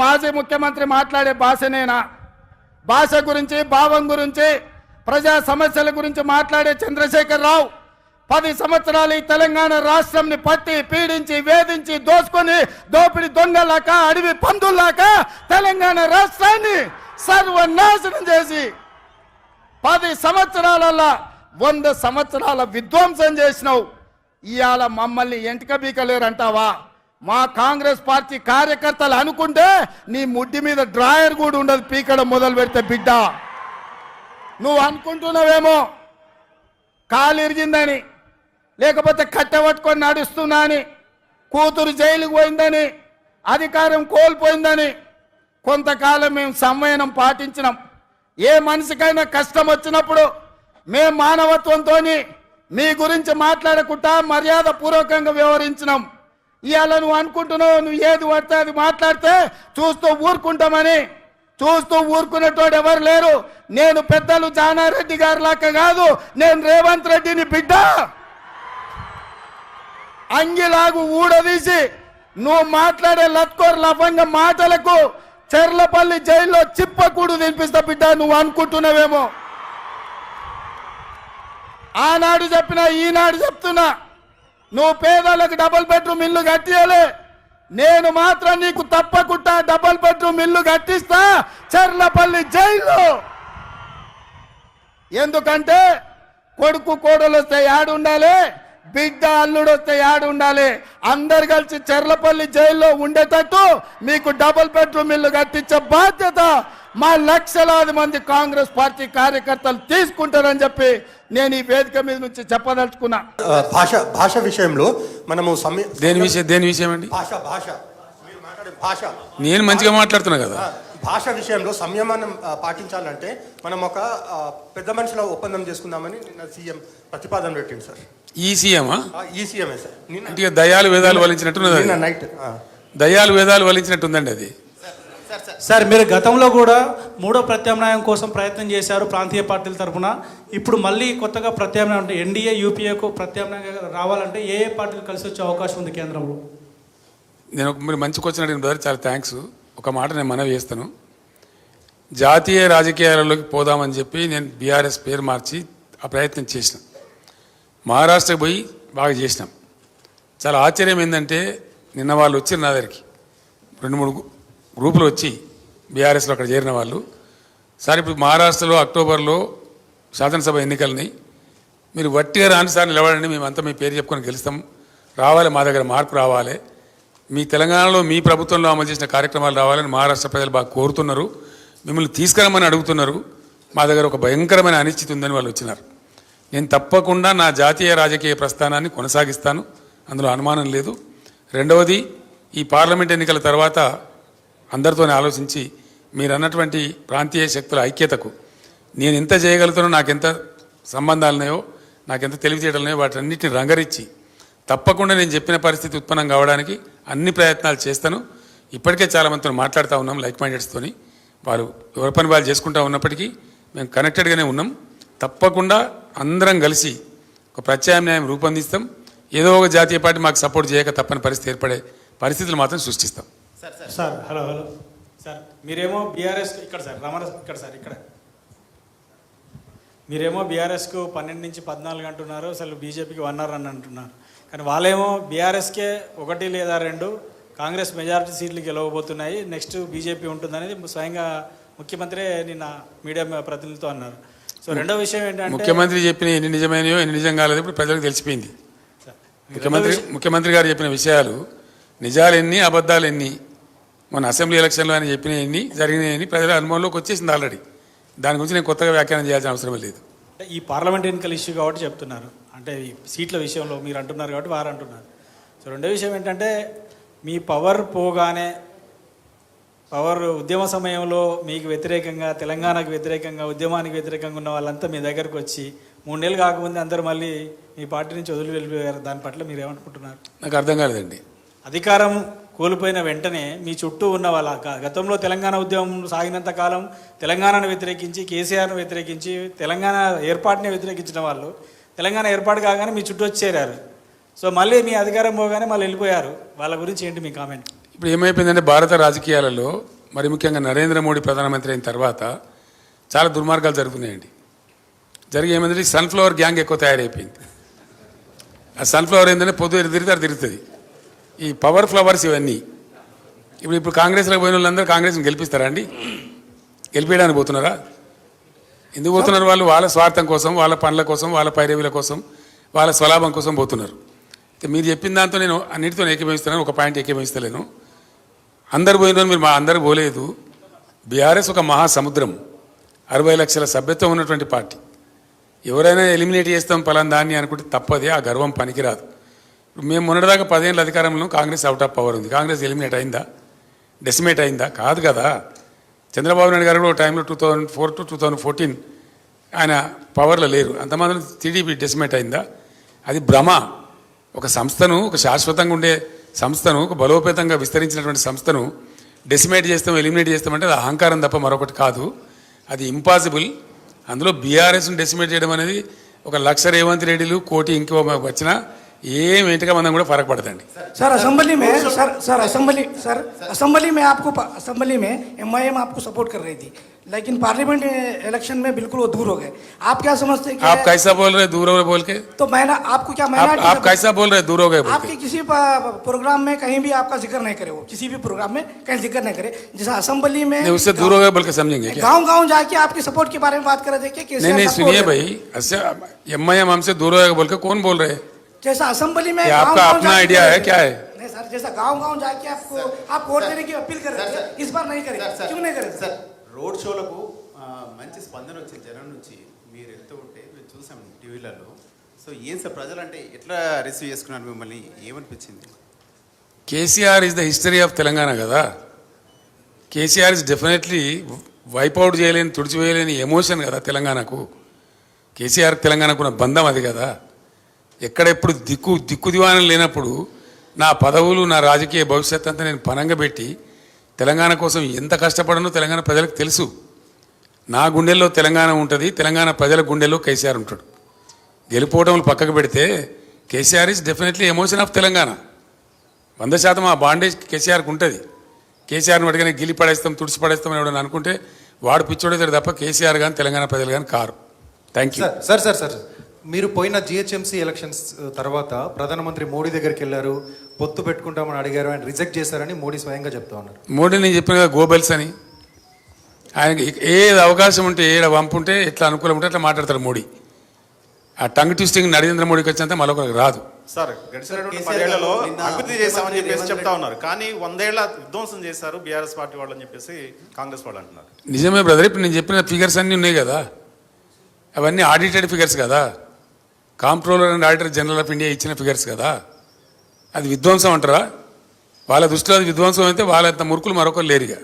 మాజీ ముఖ్యమంత్రి మాట్లాడే భాషనేనా? భాష గురించి, భావం గురించి, ప్రజా సమస్యల గురించి మాట్లాడే చంద్రశేఖర్ రావు 10 సంవత్సరాలు ఈ తెలంగాణ రాష్ట్రంని పట్టి పీడించి వేధించి దోసుకొని దోపిడి దొంగలాక అడవి పందుల్లాక తెలంగాణ రాష్ట్రాన్ని సర్వనాశనం చేసి 10 సంవత్సరాలలో 100 సంవత్సరాల విధ్వంసం చేసినావు. ఇవాళ మమ్మల్ని ఎంటిక బీకలేరంటావా? మా కాంగ్రెస్ పార్టీ కార్యకర్తలు అనుకుంటే నీ ముడ్డి మీద డ్రాయర్ కూడా ఉండదు పీకడం మొదలు పెడితే బిడ్డ. నువ్వు అనుకుంటున్నావేమో కాలు ఇరిగిందని, లేకపోతే కట్టెపట్టుకొని నడుస్తున్నా అని, కూతురు జైలుకు పోయిందని, అధికారం కోల్పోయిందని. కొంతకాలం మేము సంయమనం పాటించినాం. ఏ మనిషికైనా కష్టం వచ్చినప్పుడు మేము మానవత్వంతో మీ గురించి మాట్లాడకుండా మర్యాద పూర్వకంగా వ్యవహరించినాం. ఇవాళ నువ్వు అనుకుంటున్నావు నువ్వు ఏది పడితే అది మాట్లాడితే చూస్తూ ఊరుకుంటామని. చూస్తూ ఊరుకునేటోడు ఎవరు లేరు. నేను పెద్దలు జానారెడ్డి గారి లాగా కాదు, నేను రేవంత్ రెడ్డిని బిడ్డ. అంగిలాగు ఊడదీసి నువ్వు మాట్లాడే లత్కోర్ లఫంగ మాటలకు చెర్లపల్లి జైల్లో చిప్పకూడు తినిపిస్తా బిడ్డ. నువ్వు అనుకుంటున్నావేమో. ఆనాడు చెప్పినా ఈనాడు చెప్తున్నా, నువ్వు పేదలకు డబుల్ బెడ్రూమ్ ఇల్లు కట్టియలే. నేను మాత్రం నీకు తప్పకుండా డబుల్ బెడ్రూమ్ ఇల్లు కట్టిస్తా చెర్లపల్లి జైల్లో. ఎందుకంటే కొడుకు కోడలు వస్తే యాడుండాలి, బిడ్డ అల్లుడు వస్తే యాడుండాలి. అందరు కలిసి చెర్లపల్లి జైల్లో ఉండేటట్టు మీకు డబుల్ బెడ్రూమ్ ఇల్లు కట్టించే బాధ్యత మా లక్షలాది మంది కాంగ్రెస్ పార్టీ కార్యకర్తలు తీసుకుంటారని చెప్పి నేను ఈ వేదిక మీద నుంచి చెప్పదలుచుకున్నా. భాష విషయంలో మనము దేని విషయం అండి? భాష మీరు మాట్లాడే భాష నేను మంచిగా మాట్లాడుతున్నా కదా. భాష విషయంలో సంయమనం పాటించాలంటే మనం ఒక పెద్ద మనుషుల ఒప్పందం చేసుకుందామని నిన్న సీఎం ప్రతిపాదన పెట్టింది సార్. ఈ సీఎమా? ఈ సీఎంఏ సార్. నిన్న దయాలు వేదాలు వలించినట్టున్నది. నిన్న నైట్ దయాలు వేదాలు వలించినట్టుందండి అది. సార్ మీరు గతంలో కూడా 3వ ప్రత్యామ్నాయం కోసం ప్రయత్నం చేశారు ప్రాంతీయ పార్టీల తరఫున. ఇప్పుడు మళ్ళీ కొత్తగా ప్రత్యామ్నాయం అంటే ఎన్డీఏ యూపీఏకు ప్రత్యామ్నాయంగా రావాలంటే ఏ పార్టీలు కలిసి వచ్చే అవకాశం ఉంది కేంద్రంలో? నేను మీరు మంచి క్వశ్చన్ అడిగిన బ్రదర్, చాలా థ్యాంక్స్. ఒక మాట నేను మనవి చేస్తాను. జాతీయ రాజకీయాలలోకి పోదామని చెప్పి నేను బీఆర్ఎస్ పేరు మార్చి ఆ ప్రయత్నం చేసిన. మహారాష్ట్రకి పోయి బాగా చేసినాం. చాలా ఆశ్చర్యం ఏంటంటే నిన్న వాళ్ళు వచ్చారు నా దగ్గరికి, 2-3 గ్రూపులు వచ్చి బీఆర్ఎస్లో అక్కడ చేరిన వాళ్ళు. సార్ ఇప్పుడు మహారాష్ట్రలో అక్టోబర్లో శాసనసభ ఎన్నికలని మీరు వట్టిగా రాని సార్ నిలబడండి, మేమంతా మీ పేరు చెప్పుకొని గెలుస్తాం, రావాలి, మా దగ్గర మార్పు రావాలి, మీ తెలంగాణలో మీ ప్రభుత్వంలో అమలు చేసిన కార్యక్రమాలు రావాలని మహారాష్ట్ర ప్రజలు బాగా కోరుతున్నారు, మిమ్మల్ని తీసుకురమ్మని అడుగుతున్నారు, మా దగ్గర ఒక భయంకరమైన అనిశ్చితి ఉందని వాళ్ళు వచ్చినారు. నేను తప్పకుండా నా జాతీయ రాజకీయ ప్రస్థానాన్ని కొనసాగిస్తాను, అందులో అనుమానం లేదు. రెండవది, ఈ పార్లమెంట్ ఎన్నికల తర్వాత అందరితోనే ఆలోచించి మీరు అన్నటువంటి ప్రాంతీయ శక్తుల ఐక్యతకు నేను ఎంత చేయగలుగుతానో, నాకెంత సంబంధాలు ఉన్నాయో, నాకెంత తెలివితేటలు ఉన్నాయో వాటన్నిటిని రంగరించి తప్పకుండా నేను చెప్పిన పరిస్థితి ఉత్పన్నం కావడానికి అన్ని ప్రయత్నాలు చేస్తాను. ఇప్పటికే చాలామందితో మాట్లాడుతూ ఉన్నాం, లైక్ మైండెడ్స్తోని. వాళ్ళు ఎవరి పని వాళ్ళు చేసుకుంటూ ఉన్నప్పటికీ మేము కనెక్టెడ్గానే ఉన్నాం. తప్పకుండా అందరం కలిసి ఒక ప్రత్యామ్నాయం రూపొందిస్తాం. ఏదో ఒక జాతీయ పార్టీ మాకు సపోర్ట్ చేయక తప్పని పరిస్థితి ఏర్పడే పరిస్థితులు మాత్రం సృష్టిస్తాం. సార్ హలో సార్, మీరేమో బీఆర్ఎస్ ఇక్కడ సార్ ఇక్కడ సార్ ఇక్కడ మీరేమో బీఆర్ఎస్కు 12 నుంచి 14 అంటున్నారు, అసలు బీజేపీకి 1 అవర్ అని అంటున్నారు. కానీ వాళ్ళేమో బీఆర్ఎస్కే 1 లేదా 2 కాంగ్రెస్ మెజారిటీ సీట్లు గెలవబోతున్నాయి, నెక్స్ట్ బీజేపీ ఉంటుందనేది స్వయంగా ముఖ్యమంత్రి నిన్న మీడియా ప్రతినిధులతో అన్నారు. సో రెండో విషయం ఏంటంటే ముఖ్యమంత్రి చెప్పిన ఎన్ని నిజమైనయో ఎన్ని నిజం కాలేదు ఇప్పుడు ప్రజలకు తెలిసిపోయింది. ముఖ్యమంత్రి గారు చెప్పిన విషయాలు నిజాలు ఎన్ని అబద్ధాలు ఎన్ని, మన అసెంబ్లీ ఎలక్షన్లో ఆయన చెప్పిన ఎన్ని జరిగినాయని ప్రజల అనుభవంలోకి వచ్చేసింది ఆల్రెడీ. దాని గురించి నేను కొత్తగా వ్యాఖ్యానం చేయాల్సిన అవసరం లేదు. అంటే ఈ పార్లమెంట్ ఎన్నికల ఇష్యూ కాబట్టి చెప్తున్నారు, అంటే ఈ సీట్ల విషయంలో మీరు అంటున్నారు కాబట్టి వారు అంటున్నారు. సో రెండో విషయం ఏంటంటే మీ పవర్ పోగానే, పవర్ ఉద్యమ సమయంలో మీకు వ్యతిరేకంగా, తెలంగాణకు వ్యతిరేకంగా, ఉద్యమానికి వ్యతిరేకంగా ఉన్న వాళ్ళంతా మీ దగ్గరకు వచ్చి 3 నెలలు కాకముందే అందరూ మళ్ళీ మీ పార్టీ నుంచి వదిలి వెళ్ళిపోయారు. దాని పట్ల మీరు ఏమనుకుంటున్నారు? నాకు అర్థం కాలేదండి. అధికారం కోల్పోయిన వెంటనే మీ చుట్టూ ఉన్న వాళ్ళ గతంలో తెలంగాణ ఉద్యమం సాగినంత కాలం తెలంగాణను వ్యతిరేకించి, కేసీఆర్ను వ్యతిరేకించి, తెలంగాణ ఏర్పాటుని వ్యతిరేకించిన వాళ్ళు తెలంగాణ ఏర్పాటు కాగానే మీ చుట్టూ వచ్చి చేరారు. సో మళ్ళీ మీ అధికారం పోగానే మళ్ళీ వెళ్ళిపోయారు. వాళ్ళ గురించి ఏంటి మీ కామెంట్? ఇప్పుడు ఏమైపోయిందంటే భారత రాజకీయాలలో మరి ముఖ్యంగా నరేంద్ర మోడీ ప్రధానమంత్రి అయిన తర్వాత చాలా దుర్మార్గాలు జరుగుతున్నాయండి. జరిగి ఏమైందంటే సన్ఫ్లవర్ గ్యాంగ్ ఎక్కువ తయారైపోయింది. ఆ సన్ఫ్లవర్ ఏంటంటే పొద్దు తిరుగుతుంది. ఈ పవర్ ఫ్లవర్స్ ఇవన్నీ ఇప్పుడు కాంగ్రెస్లో పోయిన వాళ్ళందరూ కాంగ్రెస్ని గెలిపిస్తారా అండి? గెలిపించడానికి పోతున్నారా? ఎందుకు పోతున్నారు? వాళ్ళు వాళ్ళ స్వార్థం కోసం, వాళ్ళ పనుల కోసం, వాళ్ళ పైరవీల కోసం, వాళ్ళ స్వలాభం కోసం పోతున్నారు. మీరు చెప్పిన దాంతో నేను అన్నిటితో ఏకీభవిస్తున్నాను. ఒక పాయింట్ ఏకీభవిస్తలేను. అందరు పోయిన మీరు అందరూ పోలేదు. బీఆర్ఎస్ ఒక మహాసముద్రం, 60 లక్షల సభ్యత్వం ఉన్నటువంటి పార్టీ. ఎవరైనా ఎలిమినేట్ చేస్తాం పలానా దాన్ని అనుకుంటే తప్పదే, ఆ గర్వం పనికిరాదు. మేము మొన్నటిదాకా 10 ఏళ్ళ అధికారంలో కాంగ్రెస్ అవుట్ ఆఫ్ పవర్ ఉంది. కాంగ్రెస్ ఎలిమినేట్ అయిందా? డెసిమేట్ అయిందా? కాదు కదా. చంద్రబాబు నాయుడు గారు కూడా టైంలో 2004 to 2014 ఆయన పవర్లో లేరు. అంతమంది టీడీపీ డెసిమేట్ అయిందా? అది భ్రమ. ఒక సంస్థను, ఒక శాశ్వతంగా ఉండే సంస్థను, ఒక బలోపేతంగా విస్తరించినటువంటి సంస్థను డెసిమేట్ చేస్తాం, ఎలిమినేట్ చేస్తామంటే అది అహంకారం తప్ప మరొకటి కాదు. అది ఇంపాసిబుల్. అందులో బీఆర్ఎస్ను డెసిమేట్ చేయడం అనేది ఒక 1,00,000 రేవంత్ రెడ్డిలు, కోటి ఇంకో వచ్చినా ఏం ఏంటిగా మనం కూడా ఫరक పడదండి. सर असेंबली में असेंबली में असेंबली में एमआईएम आपको सपोर्ट कर रही थी, लेकिन पार्लियामेंट इलेक्शन में बिल्कुल वो दूर हो गए. आप क्या समझते हैं? आप कैसा बोल रहे दूर हो गए बोल के? तो मैं आपको क्या आप कैसा बोल रहे दूर हो गए बोल के? आपके किसी प्रोग्राम में कहीं भी आपका जिक्र नहीं करे, वो किसी भी प्रोग्राम में कहीं जिक्र नहीं करे. जैसा असेंबली में नहीं, उससे दूर हो गए बोल के समझेंगे क्या? गाँव जाके आपके सपोर्ट के बारे में बात कर रहे थे. नहीं सुनिए भाई, एमआईएम हमसे दूर हो गए बोल के कौन बोल रहे हैं? जैसा असेंबली में आपका अपना आइडिया है क्या है? नहीं सर, जैसा गांव जाके आपको आप वोट देने की अपील कर रहे थे, इस बार नहीं करेंगे. क्यों नहीं करेंगे सर? రోడ్ షోలకు మంచి స్పందన వచ్చింది జనం నుంచి. మీరు వెళ్తూ ఉంటే మేము చూసాం టీవీలలో. సో ఏం సార్ ప్రజలంటే ఎట్లా రిసీవ్ చేసుకున్నారు మిమ్మల్ని? ఏమనిపించింది? KCR is the history of Telangana కదా. కేసీఆర్ ఇస్ డెఫినెట్లీ వైపౌట్ చేయలేని, తుడిచివేయలేని ఎమోషన్ కదా తెలంగాణకు. కేసీఆర్ తెలంగాణకు ఉన్న బంధం అది కదా. ఎక్కడెప్పుడు దిక్కు దివాణం లేనప్పుడు నా పదవులు, నా రాజకీయ భవిష్యత్ అంతా నేను పనంగా పెట్టి తెలంగాణ కోసం ఎంత కష్టపడనో తెలంగాణ ప్రజలకు తెలుసు. నా గుండెల్లో తెలంగాణ ఉంటుంది, తెలంగాణ ప్రజల గుండెల్లో కేసీఆర్ ఉంటాడు. గెలిపోవటంలో పక్కకు పెడితే KCR is definitely emotion of Telangana. 100% ఆ బాండేజ్ కేసీఆర్కి ఉంటుంది. కేసీఆర్ని అడిగిన గిలి పడేస్తాం, తుడిచి పడేస్తాం అని ఎవడని అనుకుంటే వాడు పిచ్చోడేతాడు తప్ప కేసీఆర్ కానీ తెలంగాణ ప్రజలు కానీ కారు. Thank you. సార్ మీరు పోయిన జిహెచ్ఎంసీ ఎలక్షన్స్ తర్వాత ప్రధానమంత్రి మోడీ దగ్గరికి వెళ్ళారు, పొత్తు పెట్టుకుంటామని అడిగారు, ఆయన రిజెక్ట్ చేశారని మోడీ స్వయంగా చెప్తా ఉన్నారు. మోడీ నేను చెప్పిన కదా గోబెల్స్ అని. ఆయనకి ఏది అవకాశం ఉంటే, ఏడ వంపుంటే, ఎట్లా అనుకూలం ఉంటే అట్లా మాట్లాడతారు మోడీ. ఆ టంగ్ ట్విస్టింగ్ నరేంద్ర మోడీకి వచ్చినంత మరొకరికి రాదు. సార్ గడిచినటువంటి 10 ఏళ్లలో అభివృద్ధి చేశామని చెప్పేసి చెప్తా ఉన్నారు, కానీ 100 ఏళ్ల విధ్వంసం చేశారు బీఆర్ఎస్ పార్టీ వాళ్ళు అని చెప్పేసి కాంగ్రెస్ వాళ్ళు అంటున్నారు. నిజమే బ్రదర్. ఇప్పుడు నేను చెప్పిన ఫిగర్స్ అన్నీ ఉన్నాయి కదా, అవన్నీ ఆడిటెడ్ ఫిగర్స్ కదా. Comptroller and auditor general of India ఇచ్చిన ఫిగర్స్ కదా. అది విధ్వంసం అంటారా? వాళ్ళ దృష్టిలో అది విధ్వంసం అయితే వాళ్ళంత మురుకులు మరొకరు లేరుగా.